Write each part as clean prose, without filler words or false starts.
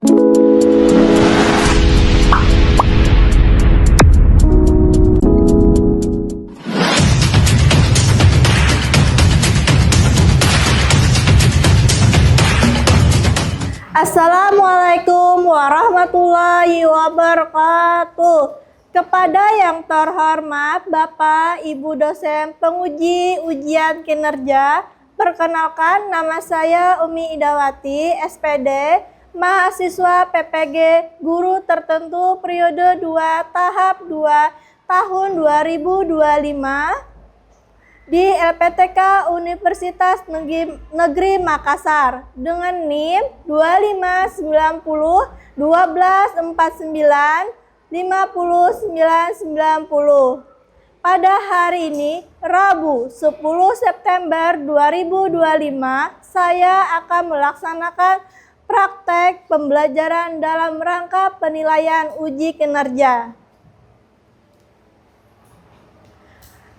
Assalamualaikum warahmatullahi wabarakatuh. Kepada yang terhormat Bapak Ibu dosen penguji ujian kinerja, perkenalkan nama saya Umi Idawati, SPD, mahasiswa PPG Guru Tertentu periode 2 tahap 2 tahun 2025 di LPTK Universitas Negeri Makassar dengan NIM 2590 1249 5990. Pada hari ini, Rabu 10 September 2025, saya akan melaksanakan praktek pembelajaran dalam rangka penilaian uji kinerja.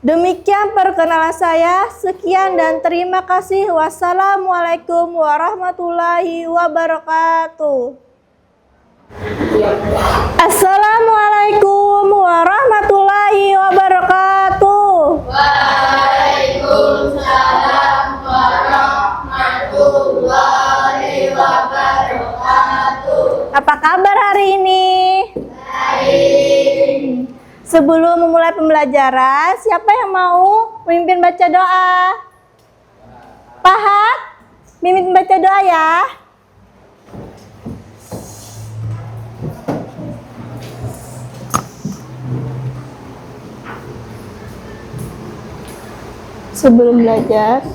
Demikian perkenalan saya. Sekian dan terima kasih. Wassalamualaikum warahmatullahi wabarakatuh. Assalamualaikum warahmatullahi wabarakatuh. Waalaikumsalam warahmatullahi wabarakatuh. Apa kabar hari ini? Baik. Sebelum memulai pembelajaran, siapa yang mau memimpin baca doa? Pahat, mimpin baca doa ya. Sebelum belajar,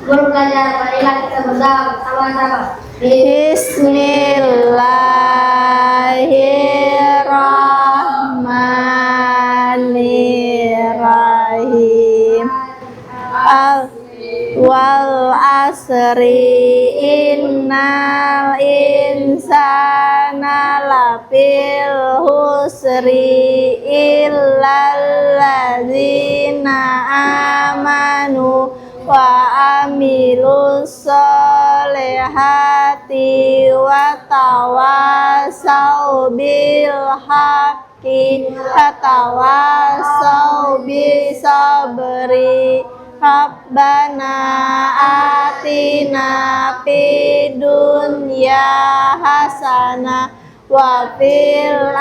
marilah kita berdoa sama-sama. Bismillahirrahmanirrahim. Wal asri innal insana lafil husri illal ladzina amanu wa amilus solehati wa tawasau bil haqqi wa tawasau bis sabri. Rabbana atina fid dunya hasanah wa fil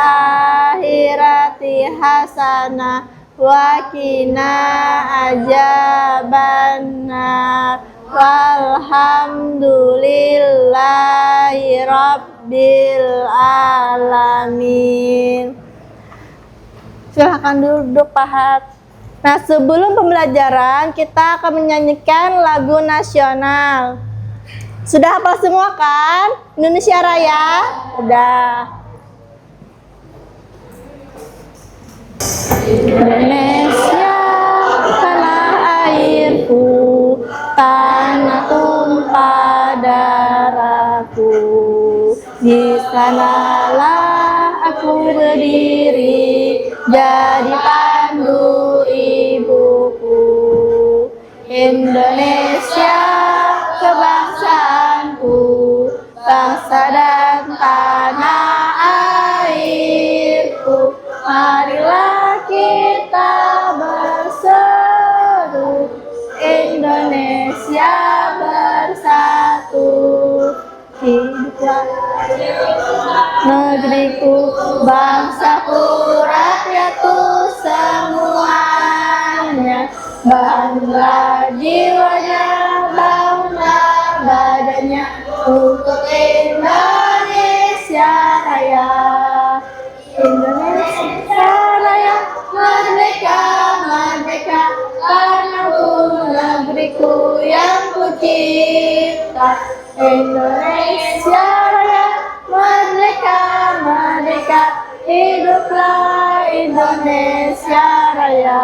akhirati hasanah wa qina adzabannar. Walhamdulillahi rabbil alamin. Silahkan duduk Pahat. Nah, sebelum pembelajaran kita akan menyanyikan lagu nasional. Sudah hafal semua kan? Indonesia Raya? Udah. Indonesia tanah airku, tanah tumpah darahku. Di sanalah aku berdiri, jadi pandu ibuku. Indonesia kebangsaanku, bangsa dan tanah airku. Marilah kita berseru, Indonesia bersatu. Hiduplah negeriku, bangsaku, rakyatku semuanya. Bangga jiwanya, bangga badannya untuk Indonesia Raya. Indonesia Raya, merdeka, merdeka, tanahku, negeriku yang kucipta. Indonesia Raya, merdeka, merdeka, hiduplah Indonesia Raya.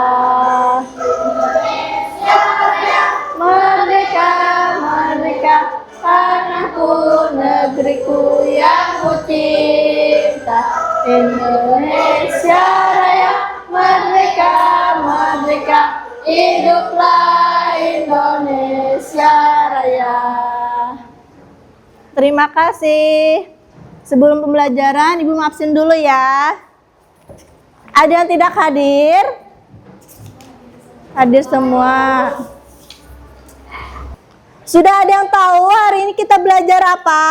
Indonesia Raya, merdeka, merdeka, tanahku, negeriku yang kucipta. Indonesia Raya, merdeka, merdeka, hiduplah Indonesia Raya. Terima kasih. Sebelum pembelajaran, Ibu mau absen dulu ya. Ada yang tidak hadir? Hadir semua. Sudah ada yang tahu hari ini kita belajar apa?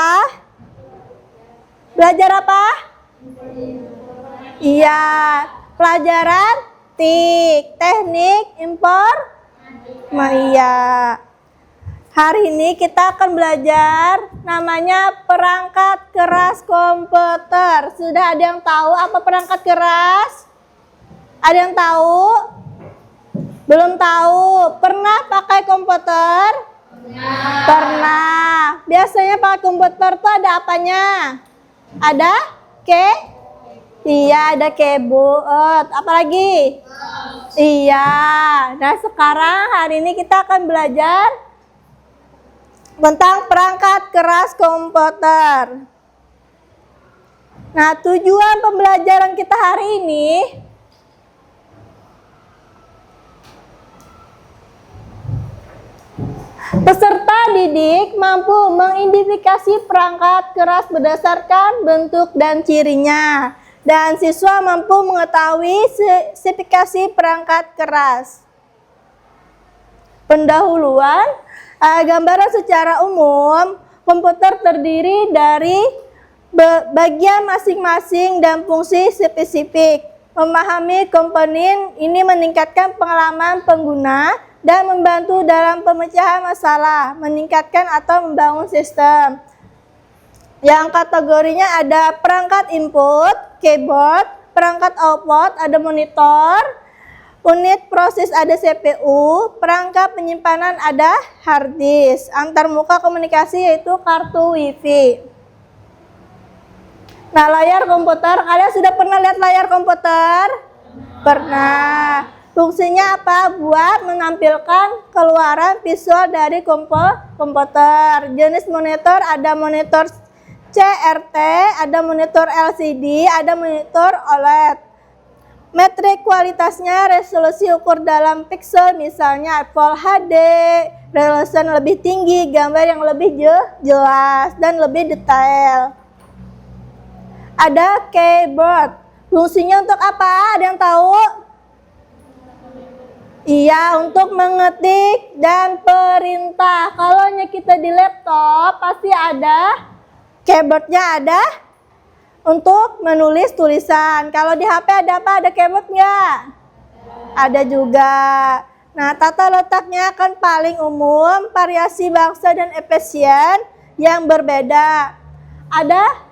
Belajar apa? Iya, pelajaran TIK, teknik iya. Hari ini kita akan belajar namanya perangkat keras komputer. Sudah ada yang tahu apa perangkat keras? Ada yang tahu? Belum tahu. Pernah pakai komputer? Pernah. Biasanya pakai komputer tuh ada apanya? Ada Iya, ada keyboard. Apalagi? Iya. Nah, sekarang hari ini kita akan belajar tentang perangkat keras komputer. Nah, tujuan pembelajaran kita hari ini peserta didik mampu mengidentifikasi perangkat keras berdasarkan bentuk dan cirinya. Dan siswa mampu mengetahui spesifikasi perangkat keras. Pendahuluan, gambaran secara umum, komputer terdiri dari bagian masing-masing dan fungsi spesifik. Memahami komponen ini meningkatkan pengalaman pengguna dan membantu dalam pemecahan masalah, meningkatkan atau membangun sistem. Yang kategorinya ada perangkat input, keyboard, perangkat output, ada monitor, unit proses ada CPU, perangkat penyimpanan ada hard disk, antarmuka komunikasi yaitu kartu wifi. Nah, layar komputer, kalian sudah pernah lihat layar komputer? Pernah. Fungsinya apa? Buat menampilkan keluaran visual dari komputer. Jenis monitor ada monitor CRT, ada monitor LCD, ada monitor OLED. Metrik kualitasnya resolusi ukur dalam pixel, misalnya Full HD, resolusi lebih tinggi, gambar yang lebih jelas dan lebih detail. Ada keyboard. Fungsinya untuk apa? Ada yang tahu? Iya, untuk mengetik dan perintah. Kalau kita di laptop pasti ada keyboardnya, ada untuk menulis tulisan. Kalau di HP ada apa? Ada keyboard nggak? Ada juga. Nah, tata letaknya kan paling umum, variasi bangsa dan efisien yang berbeda. Ada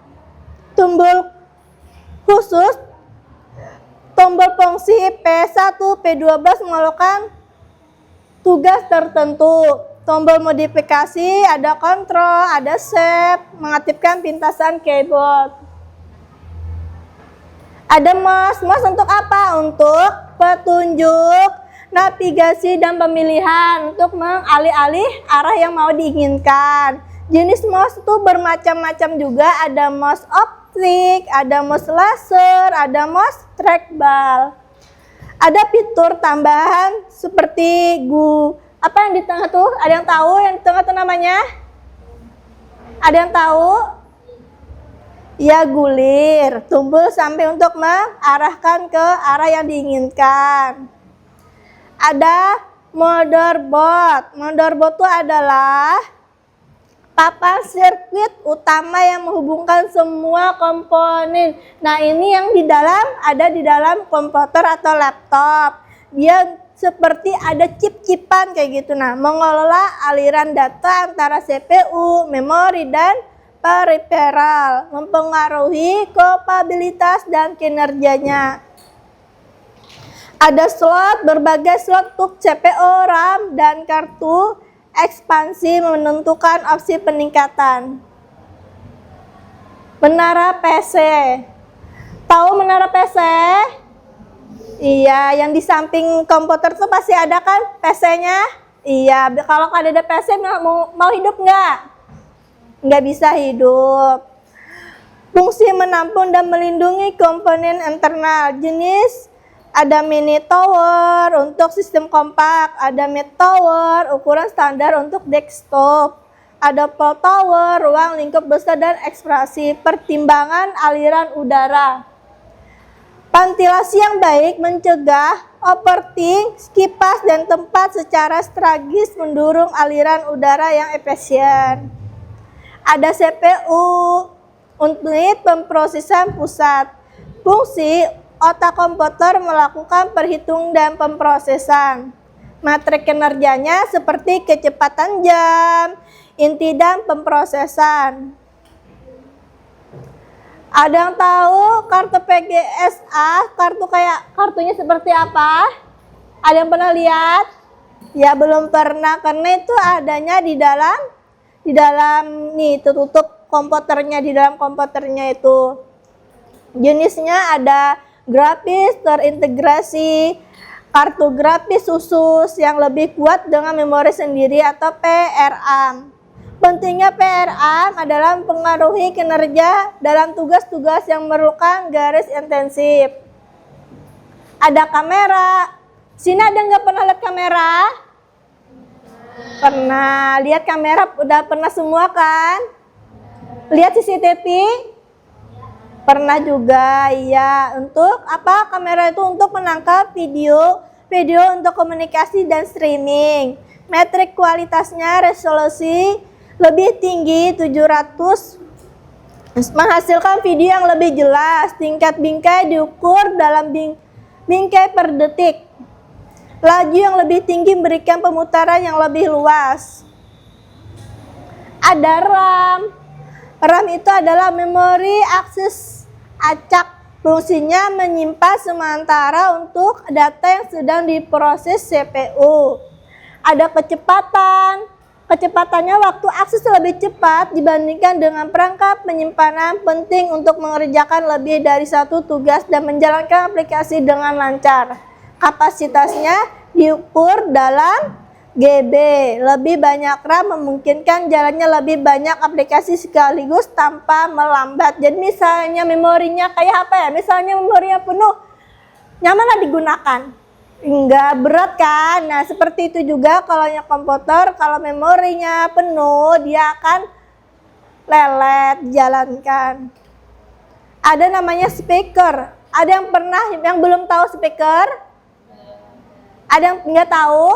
tombol khusus, tombol fungsi P1, P12 melakukan tugas tertentu. Tombol modifikasi, ada kontrol, ada save, mengaktifkan pintasan keyboard. Ada mouse. Mouse untuk apa? Untuk petunjuk, navigasi, dan pemilihan. Untuk mengalih-alih arah yang mau diinginkan. Jenis mouse itu bermacam-macam juga. Ada mouse optik, ada mouse laser, ada mouse trackball. Ada fitur tambahan seperti apa yang di tengah tuh? Ada yang tahu yang di tengah tuh namanya? Ada yang tahu? Ya, gulir. Tombol sampai untuk mengarahkan ke arah yang diinginkan. Ada motherboard. Motherboard itu adalah papan sirkuit utama yang menghubungkan semua komponen. Nah, ini yang ada di dalam komputer atau laptop. Dia seperti ada chip-chipan kayak gitu. Nah, mengelola aliran data antara CPU, memori, dan peripheral, mempengaruhi kapabilitas dan kinerjanya. Ada slot, berbagai slot untuk CPU, RAM, dan kartu ekspansi menentukan opsi peningkatan. Menara PC. Tahu menara PC? Iya, yang di samping komputer tuh pasti ada kan PC-nya? Iya, kalau ada PC mau hidup nggak? Nggak bisa hidup. Fungsi menampung dan melindungi komponen internal. Jenis ada mini tower untuk sistem kompak, ada mid tower ukuran standar untuk desktop, ada pole tower, ruang lingkup besar, dan ekspresi. Pertimbangan aliran udara. Ventilasi yang baik mencegah overheating, kipas dan tempat secara strategis mendorong aliran udara yang efisien. Ada CPU, unit pemrosesan pusat. Fungsi otak komputer melakukan perhitungan dan pemrosesan. Metrik kinerjanya seperti kecepatan jam, inti dan pemrosesan. Ada yang tahu kartu PGSA, kartunya seperti apa? Ada yang pernah lihat? Ya belum pernah, karena itu adanya di dalam nih tutup komputernya, di dalam komputernya itu. Jenisnya ada grafis terintegrasi, kartu grafis khusus yang lebih kuat dengan memori sendiri atau PRAM. Pentingnya PRAM adalah mempengaruhi kinerja dalam tugas-tugas yang memerlukan garis intensif. Ada kamera. Sini ada nggak pernah lihat kamera? Pernah. Lihat kamera udah pernah semua kan? Lihat CCTV? Pernah juga, iya. Untuk apa? Kamera itu untuk menangkap video untuk komunikasi dan streaming. Metrik kualitasnya resolusi lebih tinggi 700, menghasilkan video yang lebih jelas. Tingkat bingkai diukur dalam bingkai per detik. Laju yang lebih tinggi memberikan pemutaran yang lebih luas. Ada RAM. RAM itu adalah memori akses acak. Fungsinya menyimpan sementara untuk data yang sedang diproses CPU. Ada kecepatan. Kecepatannya waktu akses lebih cepat dibandingkan dengan perangkat penyimpanan, penting untuk mengerjakan lebih dari satu tugas dan menjalankan aplikasi dengan lancar. Kapasitasnya diukur dalam GB. Lebih banyak RAM memungkinkan jalannya lebih banyak aplikasi sekaligus tanpa melambat. Jadi misalnya memorinya kayak apa ya? Misalnya memorinya penuh, nyamanlah digunakan. Enggak berat kan? Nah seperti itu juga kalau komputer, kalau memorinya penuh dia akan lelet jalankan. Ada namanya speaker. Ada yang belum tahu speaker? Ada yang nggak tahu?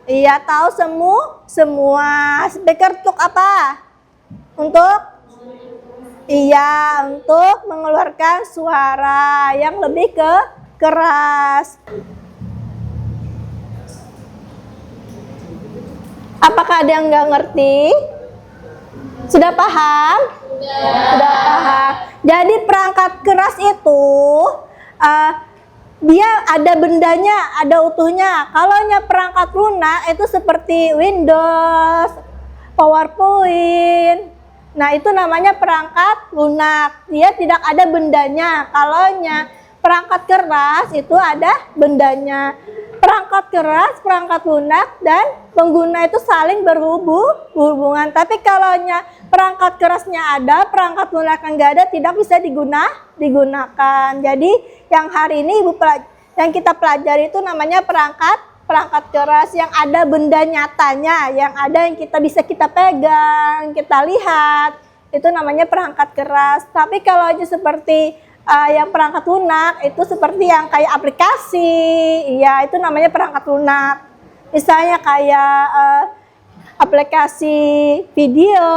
Iya tahu semua. Speaker untuk apa? Untuk mengeluarkan suara yang lebih keras. Apakah ada yang nggak ngerti? Sudah paham? Sudah paham. Jadi perangkat keras itu dia ada bendanya, ada utuhnya. Kalau perangkat lunak itu seperti Windows, PowerPoint. Nah itu namanya perangkat lunak. Dia tidak ada bendanya. Kalau perangkat keras itu ada bendanya. Perangkat keras, perangkat lunak, dan pengguna itu saling berhubungan. Tapi kalau perangkat kerasnya ada, perangkat lunak enggak ada, tidak bisa digunakan. Jadi yang hari ini yang kita pelajari itu namanya perangkat keras yang ada benda nyatanya, yang bisa kita pegang, kita lihat. Itu namanya perangkat keras. Tapi kalau aja seperti yang perangkat lunak itu seperti yang kayak aplikasi, ya itu namanya perangkat lunak. Misalnya kayak aplikasi video,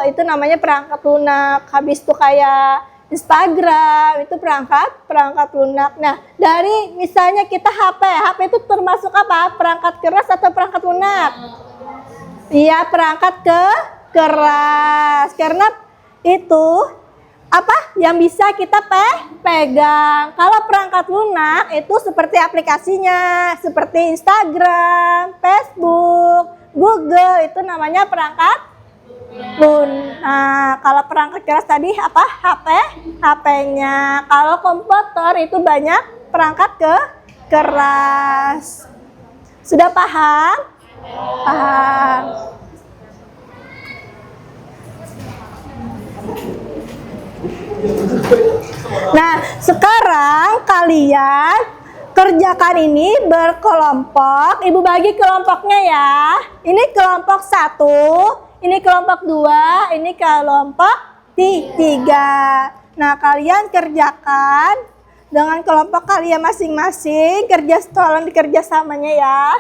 itu namanya perangkat lunak. Habis itu kayak Instagram, itu perangkat lunak. Nah, dari misalnya kita HP itu termasuk apa? Perangkat keras atau perangkat lunak? Iya, perangkat keras. Karena itu apa yang bisa kita pegang. Kalau perangkat lunak itu seperti aplikasinya, seperti Instagram, Facebook, Google, itu namanya perangkat lunak. Nah, kalau perangkat keras tadi apa? HP-nya. Kalau komputer itu banyak perangkat keras. Sudah paham? Paham. Nah, sekarang kalian kerjakan ini berkelompok. Ibu bagi kelompoknya ya. Ini kelompok 1, Ini kelompok 2, ini kelompok 3. Nah, kalian kerjakan dengan kelompok kalian masing-masing, tolong dikerjasamanya ya.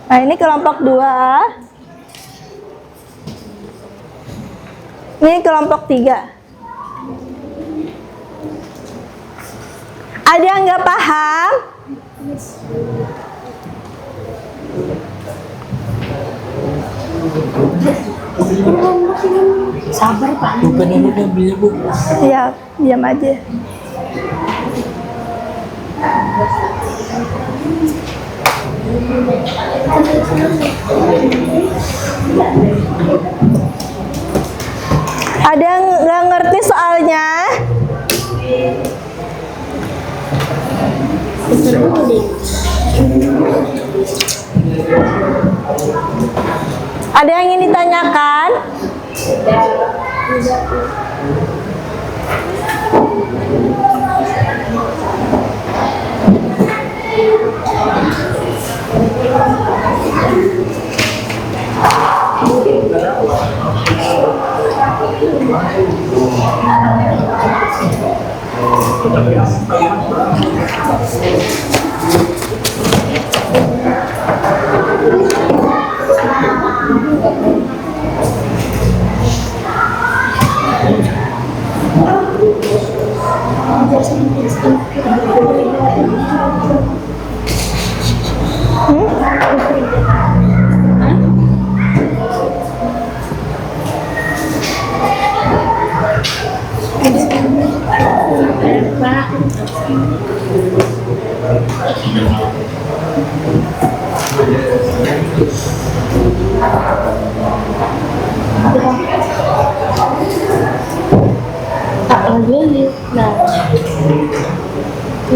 Nah, ini kelompok 2. Ini kelompok 3. Ada yang nggak paham? Sabar Pak. Bukan ini kan beli Bu. Ya, diam aja. Ada yang nggak ngerti soalnya? Ada yang ingin ditanyakan? Nah,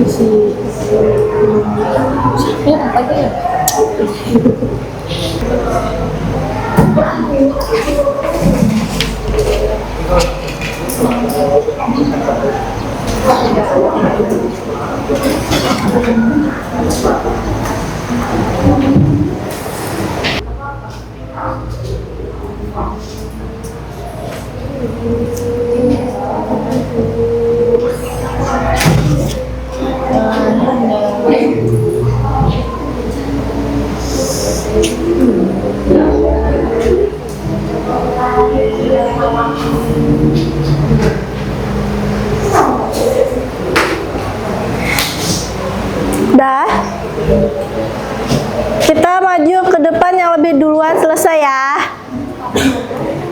si ya apa aja ya? Dah. Kita maju ke depan yang lebih duluan selesai ya.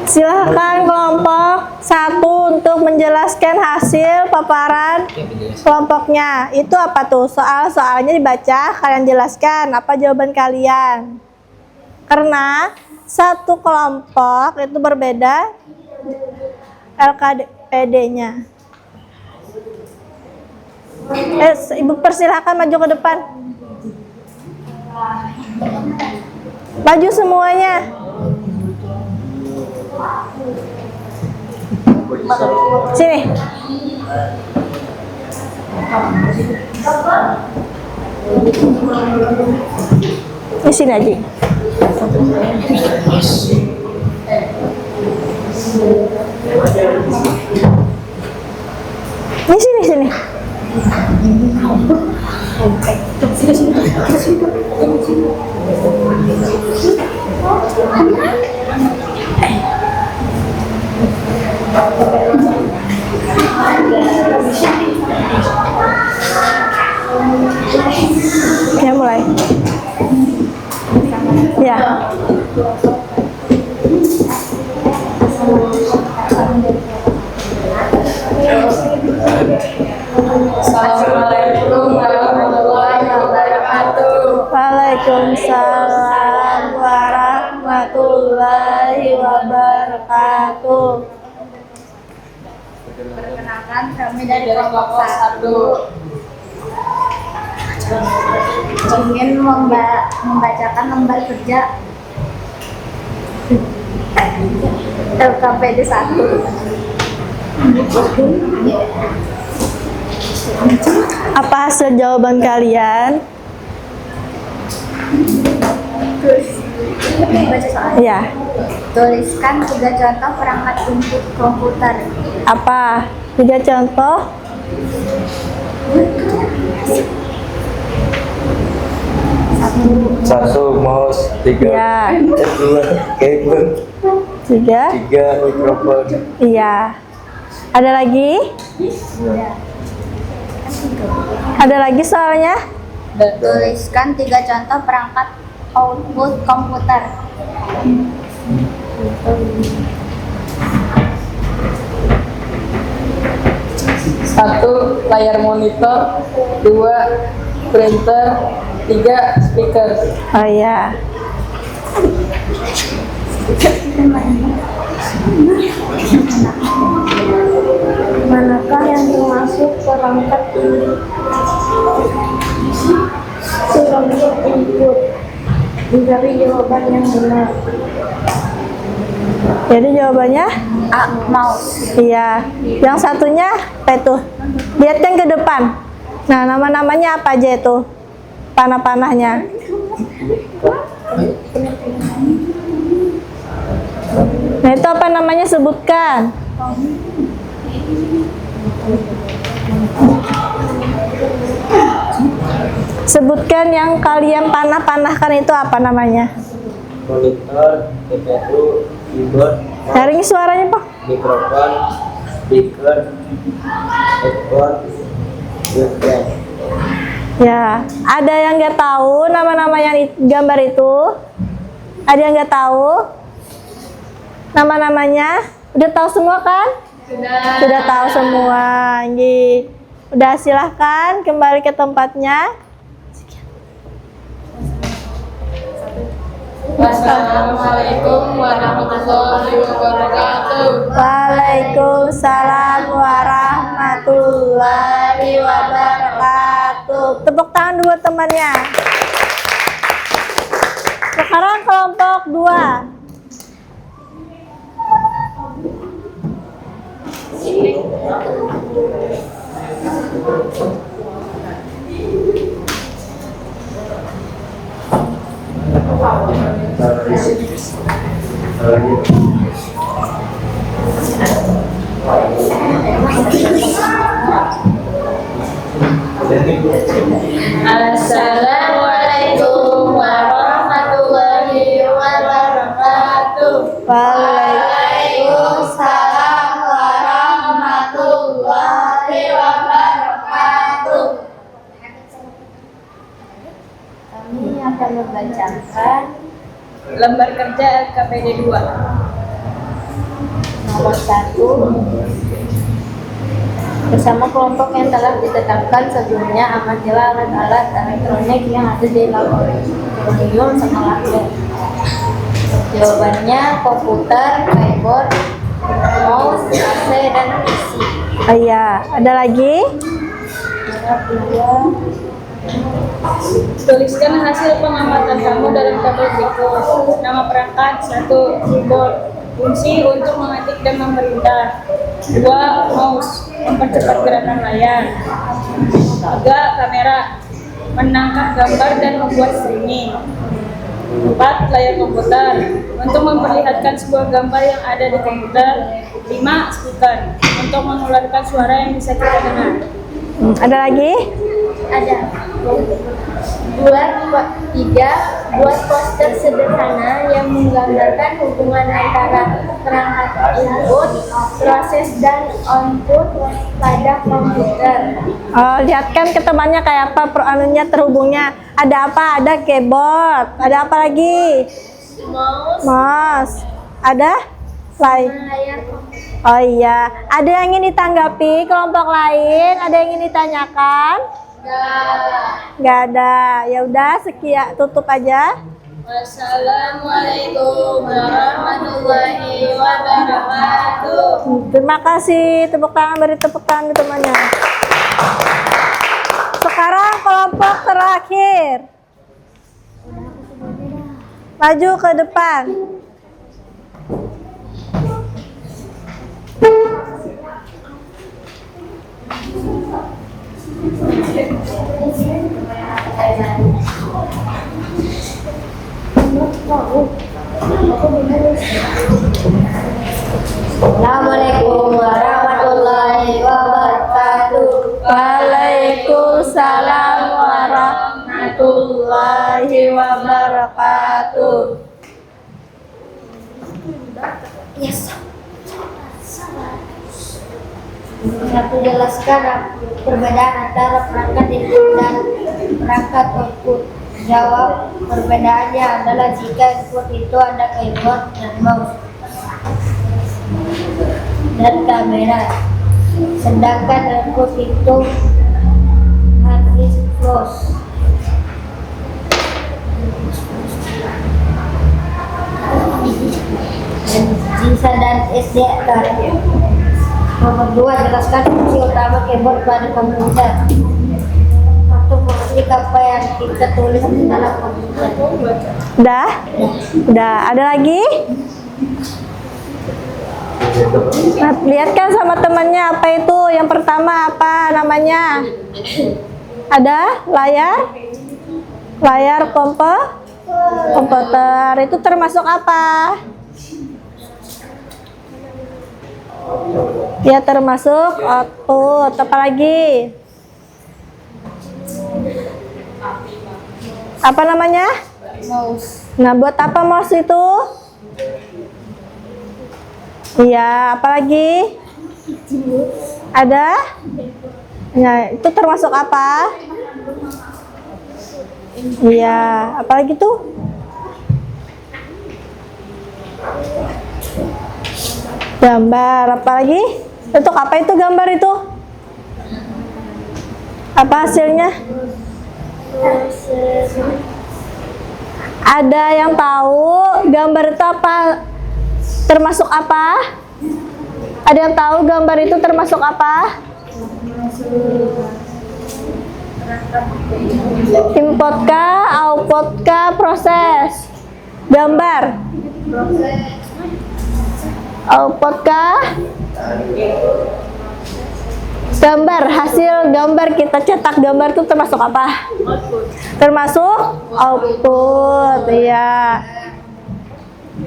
Silahkan kelompok 1 untuk menjelaskan hasil paparan kelompoknya. Itu apa tuh? Soalnya dibaca, kalian jelaskan apa jawaban kalian. Karena satu kelompok itu berbeda LKPD-nya. Ibu persilahkan maju ke depan. Maju semuanya. Sini. Di sini aja. Di sini. Ya, mulai. Ya. Assalamualaikum warahmatullahi wabarakatuh. Waalaikumsalam warahmatullahi wabarakatuh. Perkenalkan kami dari kelompok 1 ingin membacakan lembar kerja LKPD 1. Apa hasil jawaban kalian? Baca soal. Iya. Tuliskan 3 contoh perangkat input komputer. Apa? 3 contoh. Satu mouse, 3 Iya. 2 keyboard, 3. 3 mikrofon. Iya. Ada lagi? Ada lagi soalnya? Tuliskan 3 contoh perangkat output komputer. Satu, layar monitor. 2, printer. 3, speaker. Oh iya. Manakah yang termasuk perangkat input? Mencari jawaban yang benar. Jadi jawabannya? A. Mouse. Iya. Yang satunya apa itu? Lihatkan ke depan. Nah, nama-namanya apa aja itu? Panah-panahnya. Nah, itu apa namanya? Sebutkan. Sebutkan yang kalian panah-panahkan itu apa namanya? Monitor, CPU, keyboard, Cari suaranya, Pak. mikrofon, speaker, headphone, webcam. Ya, ada yang nggak tahu nama-nama yang gambar itu? Ada yang nggak tahu nama-namanya? Udah tahu semua kan? Sudah tahu semua. Nggih. Udah, silahkan kembali ke tempatnya. Wassalamualaikum warahmatullahi wabarakatuh. Waalaikumsalam warahmatullahi wabarakatuh. Tepuk tangan dua temannya. Sekarang kelompok 2. Assalamualaikum warahmatullahi wabarakatuh. Waalaikumsalam warahmatullahi wabarakatuh. Kami akan membacakan Lembar kerja LKPD 2. nomor 1. Bersama kelompok yang telah ditetapkan sebelumnya, amatilah alat-alat elektronik yang ada di laboratorium sekolahnya. Jawabannya komputer, keyboard, mouse, AC, dan PC. Oh iya, ada lagi? Jawab 2. Tuliskan hasil pengamatan kamu dalam tabel berikut. Nama perangkat: 1, keyboard, fungsi untuk mengetik dan memerintah. 2, mouse, mempercepat gerakan layar. 3, kamera, menangkap gambar dan membuat streaming. 4, layar komputer, untuk memperlihatkan sebuah gambar yang ada di komputer. 5, speaker, untuk mengeluarkan suara yang bisa kita dengar. Ada lagi? Ada. 3, buat poster sederhana yang menggambarkan hubungan antara perangkat input, proses, dan output pada komputer. Oh, lihatkan ke temannya kayak apa anunya terhubungnya. Ada apa? Ada keyboard. Ada apa lagi? Mouse. Ada? Lain. Layar komputer. Oh iya. Ada yang ingin ditanggapi kelompok lain? Ada yang ingin ditanyakan? Nggak ada. Ya udah, sekian, tutup aja. Wassalamualaikum warahmatullahi wabarakatuh. Terima kasih. Tepuk tangan, beri tepuk tangan ke temannya. Sekarang kelompok terakhir. Maju ke depan. Assalamualaikum warahmatullahi wabarakatuh. Waalaikumsalam warahmatullahi wabarakatuh. Yes. Satu, jelaskan perbedaan antara perangkat input dan perangkat output. Jawab, perbedaannya adalah jika input itu ada keyboard dan mouse dan kamera, sedangkan output itu hard disk flash. Sisa dan SD card. Nomor 2, jelaskan fungsi utama keyboard pada komputer. Satu, mengetik apa yang kita tulis di dalam komputer. Udah? Udah. Ada lagi? Nah, lihatkan sama temannya apa itu. Yang pertama apa namanya? Ada layar? Layar komputer. Itu termasuk apa? Ya, termasuk output. Apa lagi? Apa namanya? Mouse. Nah, buat apa mouse itu? Iya, apa lagi? Ada? Nah, itu termasuk apa? Iya, apa lagi tuh? Gambar, apa lagi? Untuk apa itu gambar itu? Apa hasilnya? Ada yang tahu gambar itu apa? Termasuk apa? Ada yang tahu gambar itu termasuk apa? Input kah, output kah, proses? Gambar. Output kah? Gambar, hasil gambar kita cetak gambar itu termasuk apa? Termasuk output, ya.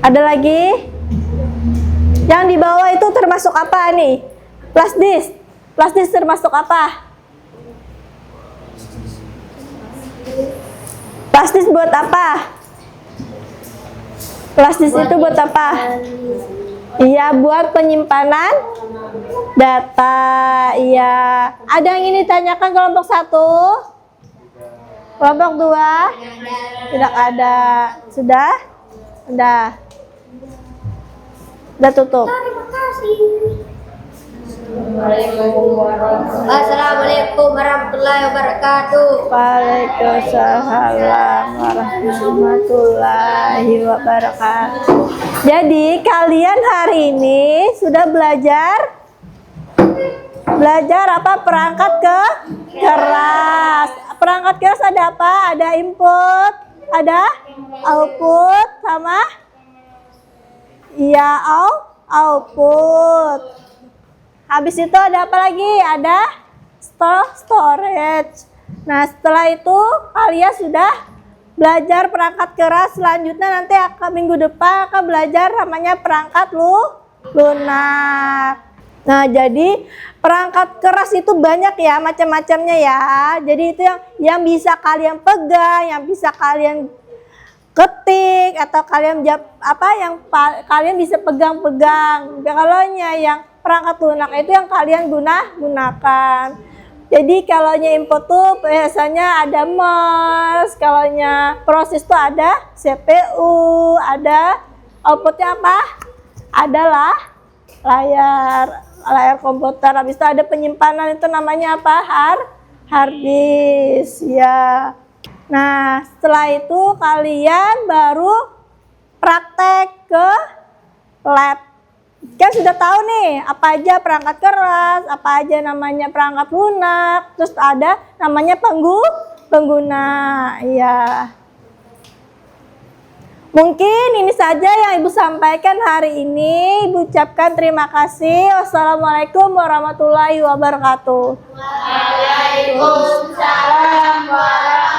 Ada lagi? Yang di bawah itu termasuk apa nih? Flash disk. Flash disk termasuk apa? Flash disk buat apa? Flash disk itu buat apa? Iya, buat penyimpanan data. Iya. Ada yang ingin ditanyakan kelompok 1? Kelompok 2? Tidak ada. Sudah? Sudah. Udah tutup. Assalamualaikum warahmatullahi wabarakatuh. Waalaikumsalam warahmatullahi wabarakatuh. Jadi kalian hari ini sudah belajar apa? Perangkat keras. Perangkat keras ada apa? Ada input, ada output, sama iya output. Habis itu ada apa lagi? Ada storage. Nah, setelah itu kalian sudah belajar perangkat keras. Selanjutnya nanti minggu depan akan belajar namanya perangkat lunak. Nah, jadi perangkat keras itu banyak ya, macam-macamnya ya. Jadi itu yang bisa kalian pegang, yang bisa kalian ketik, atau kalian kalian bisa pegang-pegang. Kalau yang perangkat lunak itu yang kalian gunakan. Jadi kalau input tuh biasanya ada mouse, kalau proses tuh ada CPU, ada outputnya apa? Adalah layar komputer. Habis itu ada penyimpanan, itu namanya apa? Hard disk ya. Nah, setelah itu kalian baru praktek ke lab. Kan sudah tahu nih apa aja perangkat keras, apa aja namanya perangkat lunak, terus ada namanya pengguna. Ya. Mungkin ini saja yang Ibu sampaikan hari ini. Ibu ucapkan terima kasih. Wassalamualaikum warahmatullahi wabarakatuh. Waalaikumsalam warahmatullahi wabarakatuh.